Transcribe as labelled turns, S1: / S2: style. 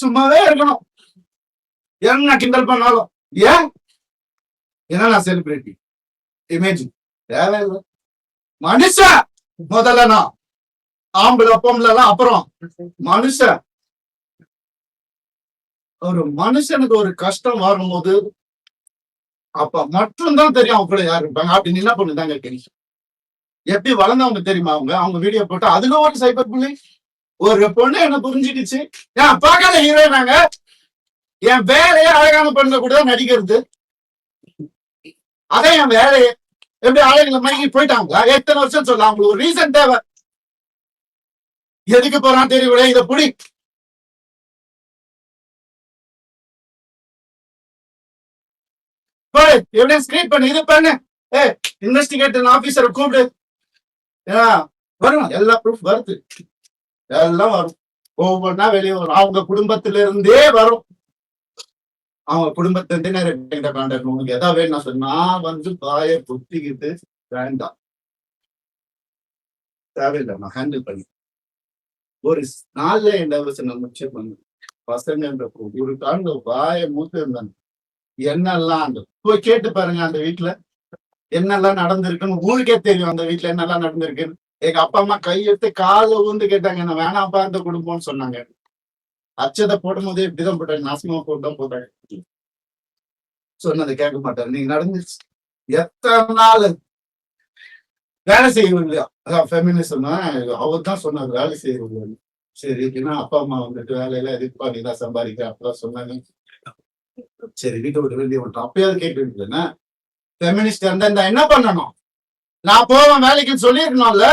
S1: சும்மாவே இருக்கணும். என்ன கிண்டல் பண்ணாலும் ஏன் ஏன்னா நான் செலிபிரிட்டி இமேஜ் தேவையில்லை. மனுஷன் முதல்ல நான் ஆம்பளை பொம்பளை அப்புறம் மனுஷன். ஒரு மனுஷனுக்கு ஒரு கஷ்டம் வரும்போது அப்ப மட்டும்தான் தெரியும் அவங்க கூட யாரு இருப்பாங்க. அப்படி என்ன பண்ணுதாங்க தெரியும். எப்படி வளர்ந்தவங்க தெரியுமா? அவங்க வீடியோ போட்டு அதுல ஒரு சைபர் புள்ளி ஒரு பொண்ணு என்ன புரிஞ்சிடுச்சு. ஏன் பார்க்காத ஹீரோயினாங்க என் வேலையே அழகான பெண்ல கூட நடிக்கிறது. அதான் என் வேலையே. எப்படி ஆளுங்களை மயங்கி போயிட்டாங்களா? எத்தனை வருஷம் சொல்ல அவங்களுக்கு ஒரு ரீசன் தேவை. எதுக்கு போறான்னு தெரியல. இதை புடி எவிடன்ஸ் கிரியேட் பண்ணு. இது பண்ணு. இன்வெஸ்டிகேட்டிவ் ஆபீசரை கூப்பிடு. வரும் எல்லா ப்ரூஃப் வருது. எல்லாம் வரும். ஒவ்வொன்னா வெளியே வரும். அவங்க குடும்பத்தில இருந்தே வரும். அவங்க குடும்பத்திலிருந்தே நிறைய கான்டாக்ட். உங்களுக்கு எதாவது வேணும் சொன்னா வந்து பாய புத்திக்கிட்டு வேண்டாம், தேவையில்லை, நான் ஹேண்டில் பண்ணி ஒரு நாள்ல என் டைவர்ஷன் முடிச்சே பண்ணு. பசங்க ஒரு கால வாய மூத்து இருந்தாங்க. என்னெல்லாம் அந்த போய் கேட்டு பாருங்க அந்த வீட்டுல என்னெல்லாம் நடந்திருக்குன்னு ஊருக்கே தெரியும். அந்த வீட்டுல என்னெல்லாம் நடந்திருக்குன்னு. எங்க அப்பா அம்மா கையெடுத்து கால ஊந்து கேட்டாங்க. என்ன வேணாப்பா அந்த குடும்பம்னு சொன்னாங்க. அச்சதை போடும் போதே இப்படிதான் போட்டாங்க. நாசமா போட்டுதான் போட்டாங்க. சொன்னதை கேட்க மாட்டாரு. நீங்க நடந்துச்சு எத்தனை நாள் வேலை செய்யவில்லையா? அதான் ஃபெமினிசம் அவர் தான் சொன்னார் வேலை செய்யவில்லை. சரி ஏன்னா அப்பா அம்மா வந்துட்டு வேலையில எதிர்ப்பா நீதான் சம்பாதிக்க அப்பதான் சொன்னாங்க. சரி வீட்டை விட்டு வெளியே விட்டோம். அப்பயாவது கேட்டு ஃபெமினிஸ்ட் இருந்தா என்ன பண்ணணும்? நான் போவேன் வேலைக்குன்னு சொல்லிருக்கணும்ல.